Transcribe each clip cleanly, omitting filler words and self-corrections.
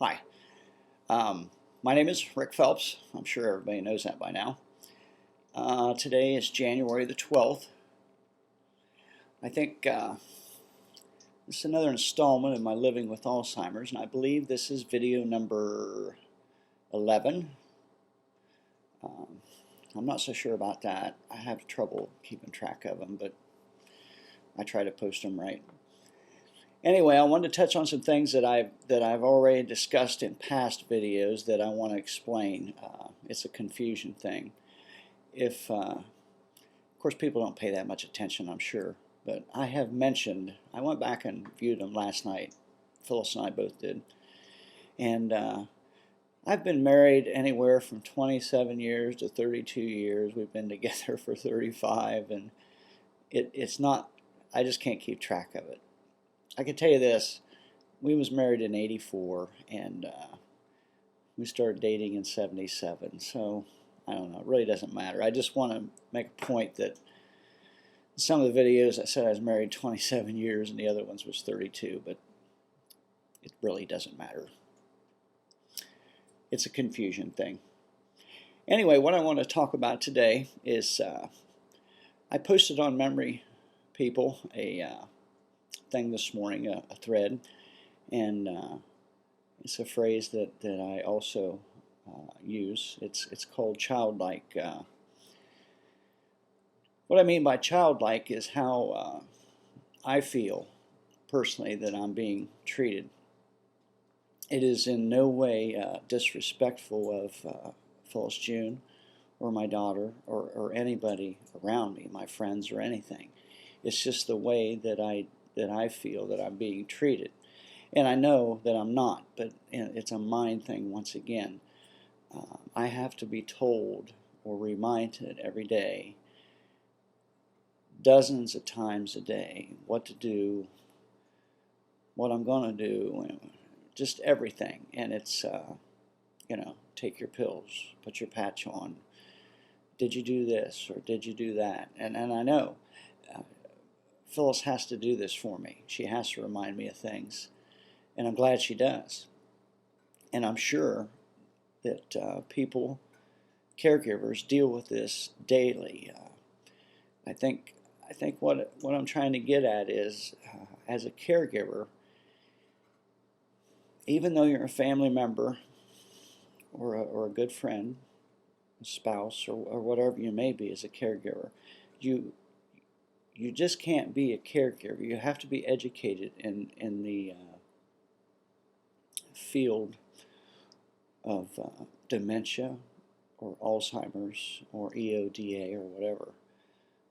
Hi, my name is Rick Phelps. I'm sure everybody knows that by now. Today is January the 12th. I think this is another installment of my Living with Alzheimer's, and I believe this is video number 11. Um, I'm not so sure about that. I have trouble keeping track of them, but I try to post them right. Anyway, I wanted to touch on some things that I've already discussed in past videos that I want to explain. It's a confusion thing. Of course, people don't pay that much attention, I'm sure, but I have mentioned. I went back and viewed them last night. Phyllis and I both did, and I've been married anywhere from 27 years to 32 years. We've been together for 35, and it's not. I just can't keep track of it. I can tell you this, we was married in 84 and we started dating in 77, so I don't know, it really doesn't matter. I just want to make a point that some of the videos I said I was married 27 years and the other ones was 32, but it really doesn't matter. It's a confusion thing. Anyway, what I want to talk about today is I posted on Memory People a thing this morning, a thread, and it's a phrase that I also use. It's called childlike. What I mean by childlike is how I feel personally that I'm being treated. It is in no way disrespectful of Phyllis June or my daughter or anybody around me, my friends or anything. It's just the way that I feel that I'm being treated. And I know that I'm not, but it's a mind thing once again. I have to be told or reminded every day, dozens of times a day, what to do, what I'm going to do, and just everything. And it's, take your pills, put your patch on. Did you do this or did you do that? And I know Phyllis has to do this for me. She has to remind me of things, and I'm glad she does. And I'm sure that people, caregivers, deal with this daily. I think what I'm trying to get at is, as a caregiver, even though you're a family member or a good friend, a spouse, or whatever you may be as a caregiver, you just can't be a caregiver. You have to be educated in the field of dementia or Alzheimer's or EODA or whatever.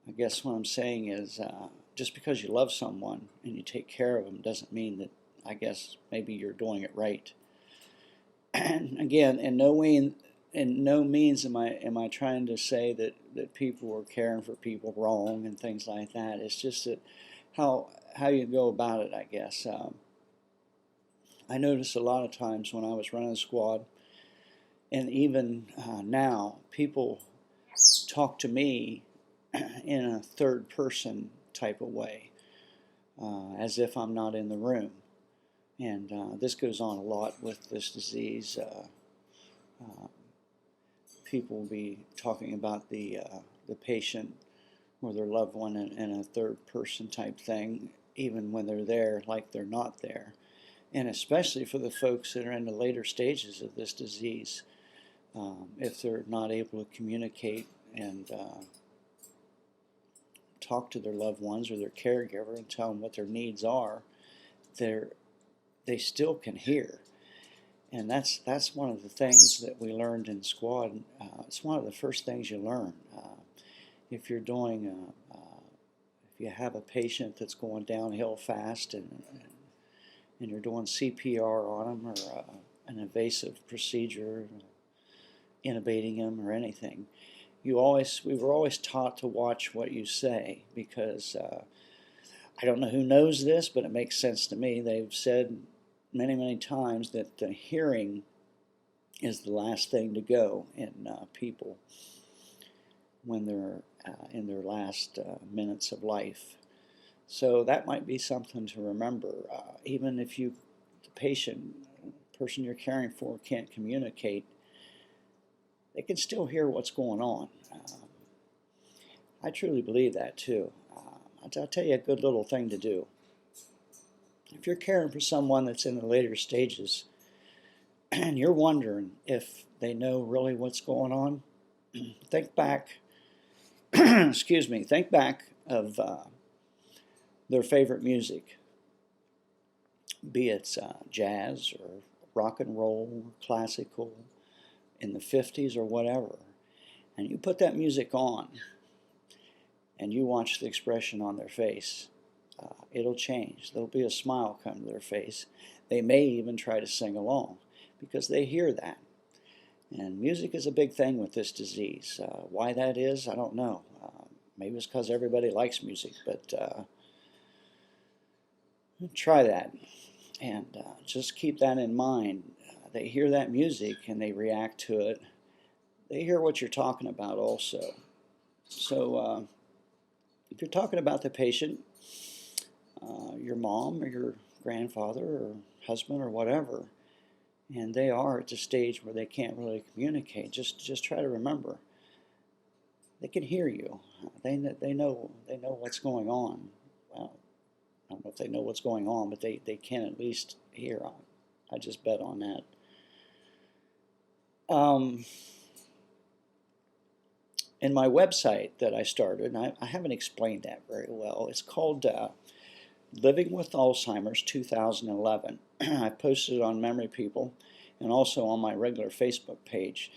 I guess what I'm saying is just because you love someone and you take care of them doesn't mean that, I guess, maybe you're doing it right. And again, in no means am I trying to say that people are caring for people wrong and things like that. It's just that how you go about it, I guess. I notice a lot of times when I was running a squad, and even now, people talk to me in a third person type of way, as if I'm not in the room. And this goes on a lot with this disease. People will be talking about the patient or their loved one in a third person type thing, even when they're there, like they're not there. And especially for the folks that are in the later stages of this disease, if they're not able to communicate and talk to their loved ones or their caregiver and tell them what their needs are, they still can hear. And that's one of the things that we learned in squad. It's one of the first things you learn. If you're doing, if you have a patient that's going downhill fast and you're doing CPR on them or an invasive procedure, intubating them or anything, we were always taught to watch what you say, because I don't know who knows this, but it makes sense to me. They've said many times that the hearing is the last thing to go in people when they're in their last minutes of life. So that might be something to remember. Even if the patient person you're caring for can't communicate, they can still hear what's going on. I truly believe that too. I'll tell you a good little thing to do. If you're caring for someone that's in the later stages and you're wondering if they know really what's going on, think back, excuse me, think back of their favorite music, be it jazz or rock and roll, classical, in the 50s or whatever, and you put that music on and you watch the expression on their face, it'll change. There'll be a smile come to their face. They may even try to sing along because they hear that. And music is a big thing with this disease. Why that is, I don't know. Maybe it's because everybody likes music, but try that. And just keep that in mind. They hear that music and they react to it. They hear what you're talking about also. So if you're talking about the patient, your mom or your grandfather or husband or whatever, and they are at the stage where they can't really communicate, just try to remember they can hear you. They know what's going on. Well, I don't know if they know what's going on, but they can at least hear. I just bet on that. In my website that I started, and I haven't explained that very well. It's called Living with Alzheimer's 2011. I posted it on Memory People and also on my regular Facebook page.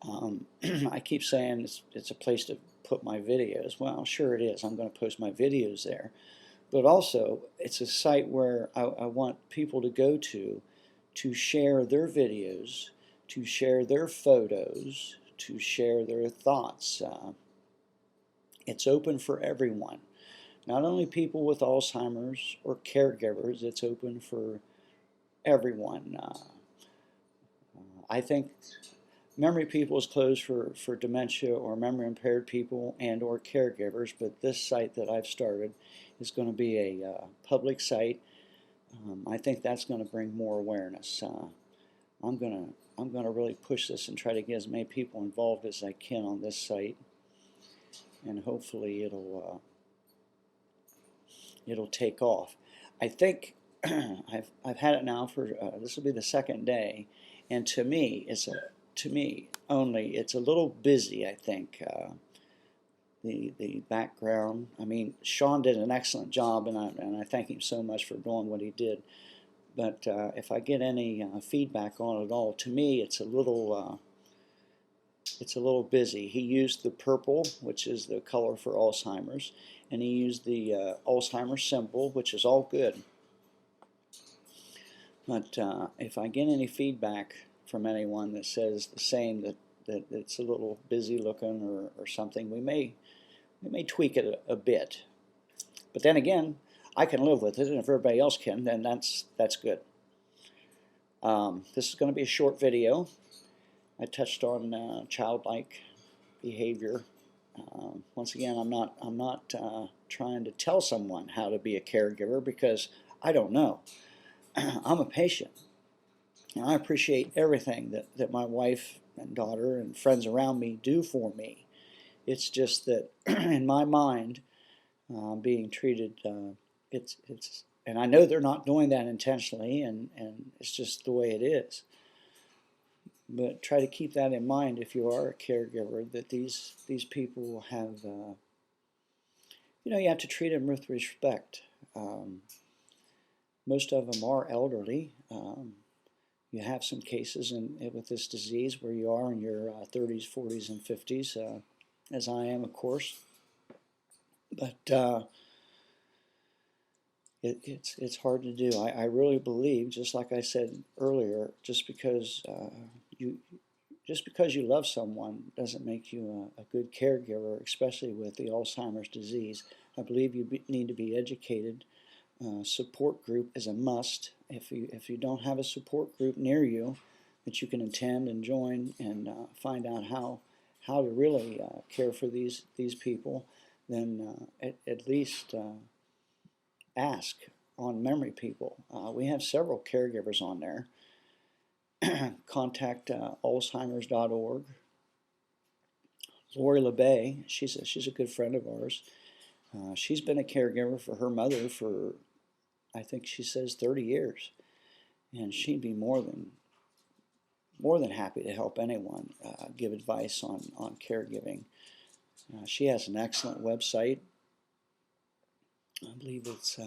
I keep saying it's a place to put my videos. Well, sure it is. I'm going to post my videos there. But also, it's a site where I want people to go to share their videos, to share their photos, to share their thoughts. It's open for everyone. Not only people with Alzheimer's or caregivers, it's open for everyone. I think Memory People is closed for dementia or memory impaired people and or caregivers, but this site that I've started is going to be a public site. I think that's going to bring more awareness. I'm going to really push this and try to get as many people involved as I can on this site, and hopefully it'll take off. I think I've had it now for this will be the second day, and to me it's a little busy. I think the background. I mean, Sean did an excellent job, and I thank him so much for doing what he did. But if I get any feedback on it at all, to me it's a little busy. He used the purple, which is the color for Alzheimer's, and he used the Alzheimer's symbol, which is all good. But if I get any feedback from anyone that says the same, that it's a little busy looking or something, we may tweak it a bit. But then again, I can live with it, and if everybody else can, then that's good. This is going to be a short video. I touched on childlike behavior. Once again, I'm not trying to tell someone how to be a caregiver because I don't know. I'm a patient, and I appreciate everything that my wife and daughter and friends around me do for me. It's just that in my mind, being treated, and I know they're not doing that intentionally, and it's just the way it is. But try to keep that in mind if you are a caregiver, that these people have, you have to treat them with respect. Most of them are elderly. You have some cases with this disease where you are in your 30s, 40s, and 50s, as I am, of course. But it's hard to do. I really believe, just like I said earlier, just because you love someone doesn't make you a good caregiver, especially with the Alzheimer's disease. I believe you need to be educated. Support group is a must. If you don't have a support group near you that you can attend and join and find out how to really care for these people, then at least ask on Memory People. We have several caregivers on there, contact Alzheimer's.org. Lori LeBay, she's a good friend of ours. She's been a caregiver for her mother for, I think she says, 30 years, and she'd be more than happy to help anyone give advice on caregiving. She has an excellent website. I believe it's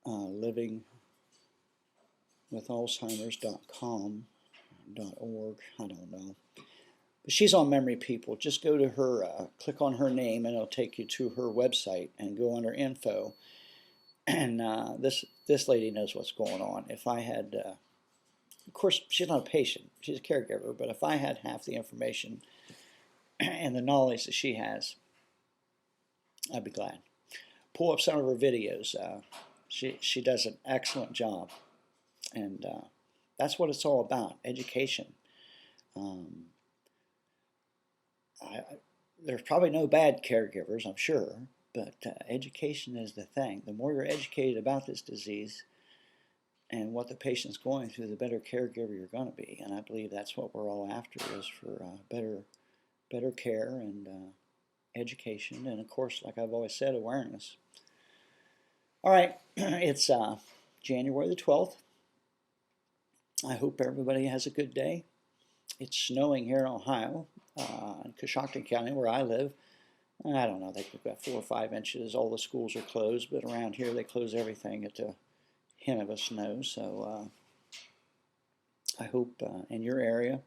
livingwithalzheimers.com.org. I don't know. But she's on Memory People. Just go to her, click on her name, and it'll take you to her website, and go under info. And this lady knows what's going on. If I had, of course, she's not a patient; she's a caregiver. But if I had half the information and the knowledge that she has, I'd be glad. Pull up some of her videos. She does an excellent job, and that's what it's all about: education. There's probably no bad caregivers, I'm sure, but education is the thing. The more you're educated about this disease and what the patient's going through, the better caregiver you're going to be. And I believe that's what we're all after, is for better care and education, and of course, like I've always said, awareness. All right, it's January the 12th. I hope everybody has a good day. It's snowing here in Ohio, in Coshocton County, where I live. I don't know, they've got 4 or 5 inches. All the schools are closed, but around here they close everything at the hint of a snow. So I hope in your area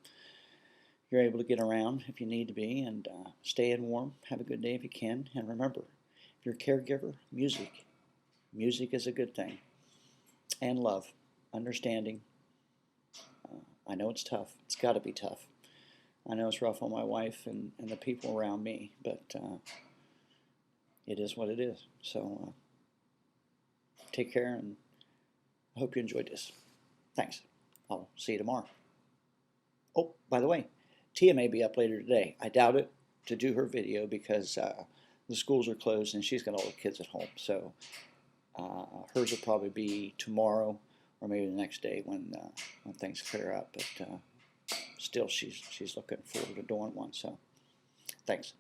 you're able to get around if you need to be, and stay in warm. Have a good day if you can. And remember, if you're a caregiver, music. Music is a good thing. And love, understanding. I know it's tough. It's got to be tough. I know it's rough on my wife and the people around me, but it is what it is. So take care, and I hope you enjoyed this. Thanks. I'll see you tomorrow. Oh, by the way, Tia may be up later today. I doubt it, to do her video, because the schools are closed and she's got all the kids at home. So hers will probably be tomorrow, or maybe the next day when things clear up. But still, she's looking forward to doing one. So thanks.